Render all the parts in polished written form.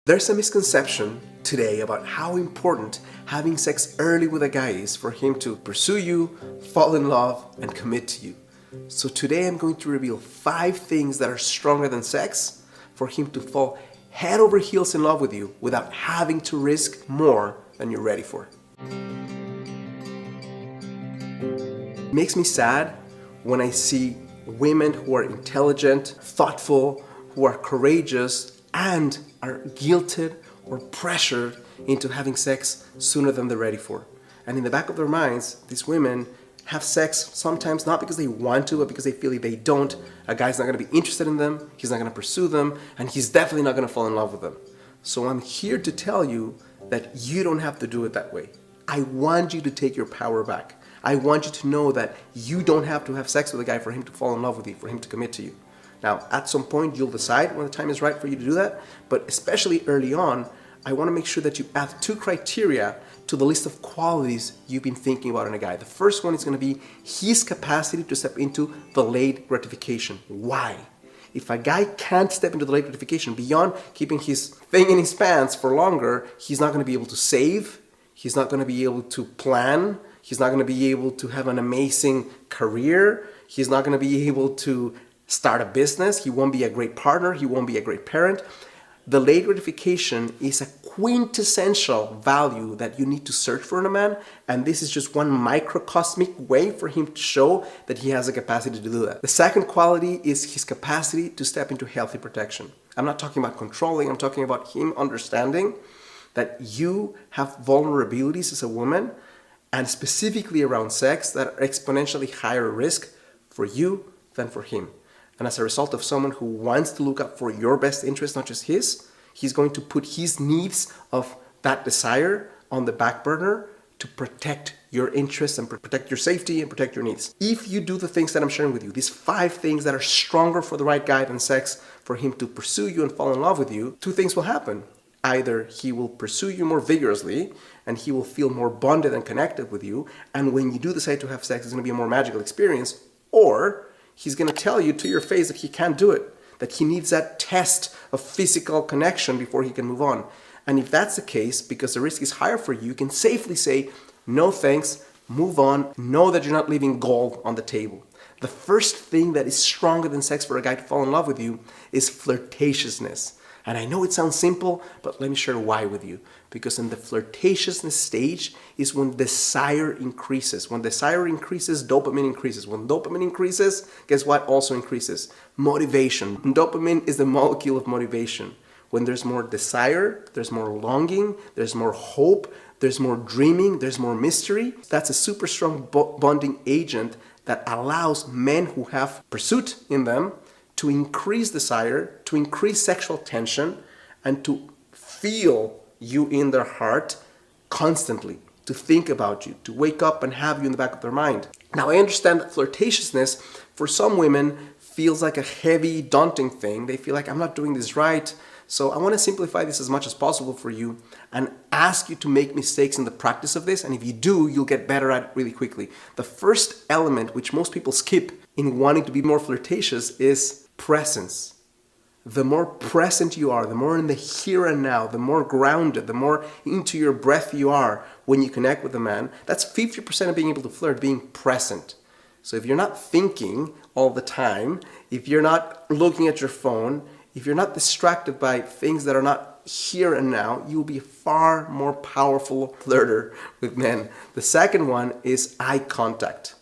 There's a misconception today about how important having sex early with a guy is for him to pursue you, fall in love, and commit to you. So today I'm going to reveal 5 things that are stronger than sex for him to fall head over heels in love with you without having to risk more than you're ready for. It makes me sad when I see women who are intelligent, thoughtful, who are courageous, and are guilted or pressured into having sex sooner than they're ready for. And in the back of their minds, these women have sex sometimes not because they want to, but because they feel if they don't, a guy's not going to be interested in them, he's not going to pursue them, and he's definitely not going to fall in love with them. So I'm here to tell you that you don't have to do it that way. I want you to take your power back. I want you to know that you don't have to have sex with a guy for him to fall in love with you, for him to commit to you. Now, at some point, you'll decide when the time is right for you to do that, but especially early on, I want to make sure that you add 2 criteria to the list of qualities you've been thinking about in a guy. The first one is going to be his capacity to step into the late gratification. Why? If a guy can't step into the late gratification beyond keeping his thing in his pants for longer, he's not going to be able to save, he's not going to be able to plan, he's not going to be able to have an amazing career, he's not going to be able to start a business, he won't be a great partner, he won't be a great parent. The late gratification is a quintessential value that you need to search for in a man, and this is just one microcosmic way for him to show that he has a capacity to do that. The second quality is his capacity to step into healthy protection. I'm not talking about controlling, I'm talking about him understanding that you have vulnerabilities as a woman, and specifically around sex, that are exponentially higher risk for you than for him. And as a result of someone who wants to look out for your best interest, not just his, he's going to put his needs of that desire on the back burner to protect your interests and protect your safety and protect your needs. If you do the things that I'm sharing with you, these 5 things that are stronger for the right guy than sex for him to pursue you and fall in love with you, 2 things will happen. Either he will pursue you more vigorously and he will feel more bonded and connected with you, and when you do decide to have sex, it's going to be a more magical experience, or he's going to tell you to your face that he can't do it, that he needs that test of physical connection before he can move on. And if that's the case, because the risk is higher for you, you can safely say, no thanks, move on, know that you're not leaving gold on the table. The first thing that is stronger than sex for a guy to fall in love with you is flirtatiousness. And I know it sounds simple, but let me share why with you. Because in the flirtatiousness stage is when desire increases. When desire increases, dopamine increases. When dopamine increases, guess what also increases? Motivation. Dopamine is the molecule of motivation. When there's more desire, there's more longing, there's more hope, there's more dreaming, there's more mystery. That's a super strong bonding agent that allows men who have pursuit in them to increase desire, to increase sexual tension, and to feel you in their heart constantly, to think about you, to wake up and have you in the back of their mind. Now, I understand that flirtatiousness for some women feels like a heavy, daunting thing. They feel like, I'm not doing this right. So I want to simplify this as much as possible for you and ask you to make mistakes in the practice of this. And if you do, you'll get better at it really quickly. The first element, which most people skip in wanting to be more flirtatious, is presence. The more present you are, the more in the here and now, the more grounded, the more into your breath you are when you connect with a man, that's 50% of being able to flirt, being present. So if you're not thinking all the time, if you're not looking at your phone, if you're not distracted by things that are not here and now, you'll be a far more powerful flirter with men. The second one is eye contact.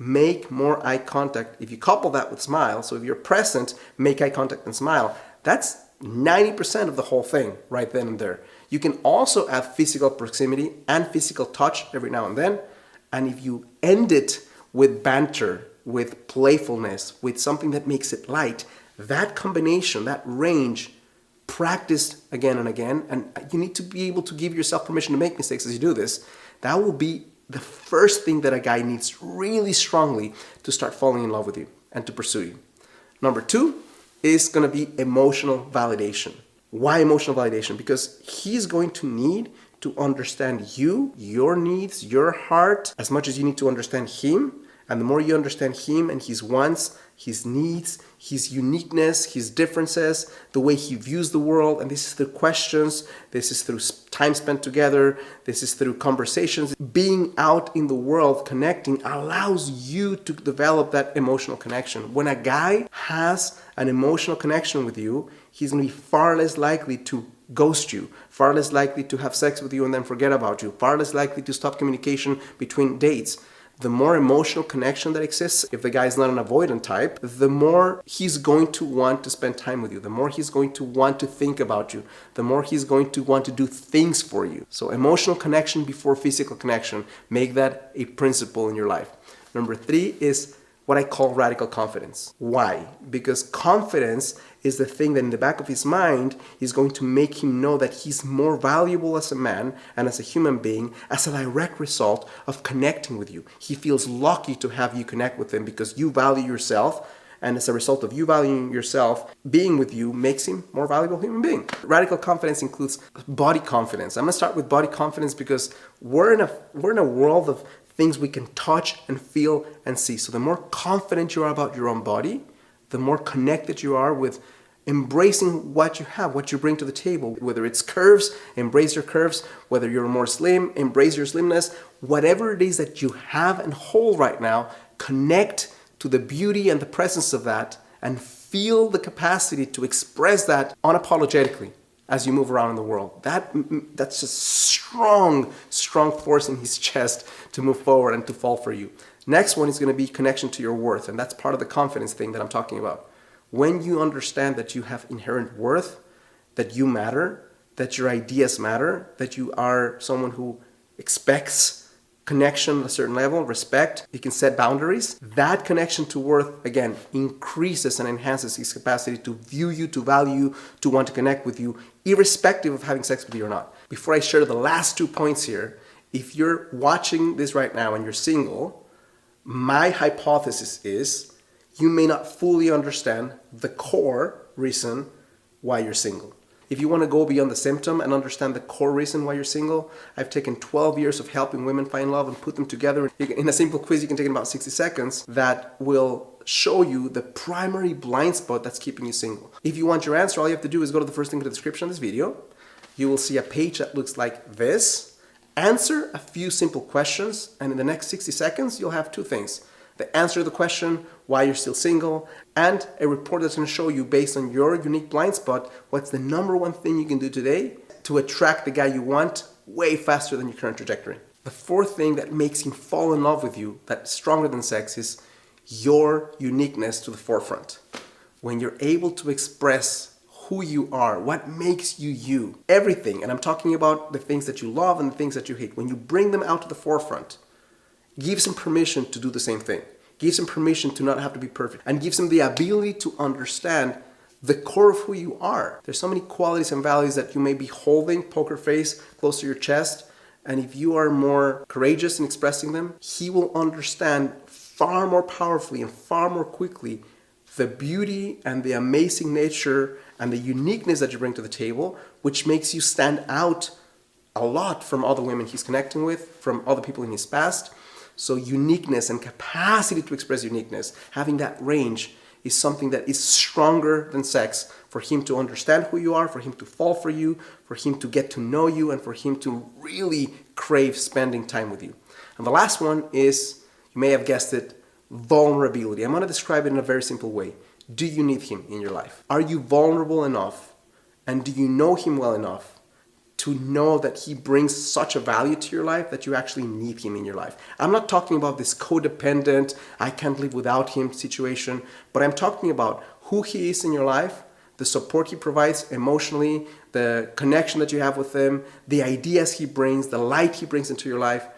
Make more eye contact. If you couple that with smile, so if you're present, make eye contact and smile, that's 90% of the whole thing right then and there. You can also add physical proximity and physical touch every now and then. And if you end it with banter, with playfulness, with something that makes it light, that combination, that range, practiced again and again, and you need to be able to give yourself permission to make mistakes as you do this, that will be the first thing that a guy needs really strongly to start falling in love with you and to pursue you. Number 2 is going to be emotional validation. Why emotional validation? Because he's going to need to understand you, your needs, your heart, as much as you need to understand him, And the more you understand him and his wants, his needs, his uniqueness, his differences, the way he views the world, and this is through questions, this is through time spent together, this is through conversations. Being out in the world, connecting, allows you to develop that emotional connection. When a guy has an emotional connection with you, he's going to be far less likely to ghost you, far less likely to have sex with you and then forget about you, far less likely to stop communication between dates. The more emotional connection that exists, if the guy is not an avoidant type, the more he's going to want to spend time with you, the more he's going to want to think about you, the more he's going to want to do things for you. So emotional connection before physical connection, make that a principle in your life. Number 3 is what I call radical confidence. Why? Because confidence is the thing that in the back of his mind is going to make him know that he's more valuable as a man and as a human being as a direct result of connecting with you. He feels lucky to have you connect with him because you value yourself, and as a result of you valuing yourself, being with you makes him more valuable human being. Radical confidence includes body confidence. I'm going to start with body confidence because we're in a world of things we can touch and feel and see. So the more confident you are about your own body, the more connected you are with embracing what you have, what you bring to the table. Whether it's curves, embrace your curves. Whether you're more slim, embrace your slimness. Whatever it is that you have and hold right now, connect to the beauty and the presence of that and feel the capacity to express that unapologetically as you move around in the world. That's a strong force in his chest to move forward and to fall for you. Next one is going to be connection to your worth, and that's part of the confidence thing that I'm talking about. When you understand that you have inherent worth, that you matter, that your ideas matter, that you are someone who expects connection at a certain level, respect, you can set boundaries. That connection to worth, again, increases and enhances his capacity to view you, to value you, to want to connect with you, irrespective of having sex with you or not. Before I share the last 2 points here, if you're watching this right now and you're single, my hypothesis is you may not fully understand the core reason why you're single. If you want to go beyond the symptom and understand the core reason why you're single, I've taken 12 years of helping women find love and put them together. In a simple quiz you can take in about 60 seconds that will show you the primary blind spot that's keeping you single. If you want your answer, all you have to do is go to the first link in the description of this video. You will see a page that looks like this. Answer a few simple questions, and in the next 60 seconds, you'll have 2 things. The answer to the question, why you're still single, and a report that's going to show you, based on your unique blind spot, what's the number 1 thing you can do today to attract the guy you want way faster than your current trajectory. The 4th thing that makes him fall in love with you, that's stronger than sex, is your uniqueness to the forefront. When you're able to express who you are, what makes you you, everything, and I'm talking about the things that you love and the things that you hate, when you bring them out to the forefront, gives him permission to do the same thing, gives him permission to not have to be perfect, and gives him the ability to understand the core of who you are. There's so many qualities and values that you may be holding, poker face, close to your chest, and if you are more courageous in expressing them, he will understand far more powerfully and far more quickly the beauty and the amazing nature and the uniqueness that you bring to the table, which makes you stand out a lot from other women he's connecting with, from other people in his past. So uniqueness and capacity to express uniqueness, having that range, is something that is stronger than sex for him to understand who you are, for him to fall for you, for him to get to know you, and for him to really crave spending time with you. And the last one is, you may have guessed it, vulnerability. I'm going to describe it in a very simple way. Do you need him in your life? Are you vulnerable enough? And do you know him well enough to know that he brings such a value to your life that you actually need him in your life? I'm not talking about this codependent, I can't live without him situation, but I'm talking about who he is in your life, the support he provides emotionally, the connection that you have with him, the ideas he brings, the light he brings into your life.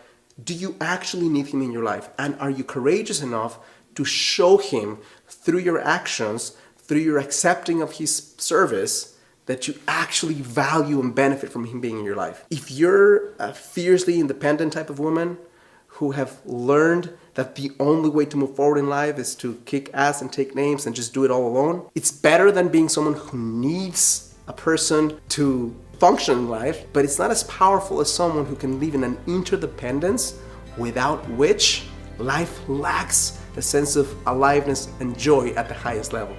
Do you actually need him in your life? And are you courageous enough to show him through your actions, through your accepting of his service, that you actually value and benefit from him being in your life? If you're a fiercely independent type of woman who have learned that the only way to move forward in life is to kick ass and take names and just do it all alone, it's better than being someone who needs a person to function in life, but it's not as powerful as someone who can live in an interdependence without which life lacks a sense of aliveness and joy at the highest level.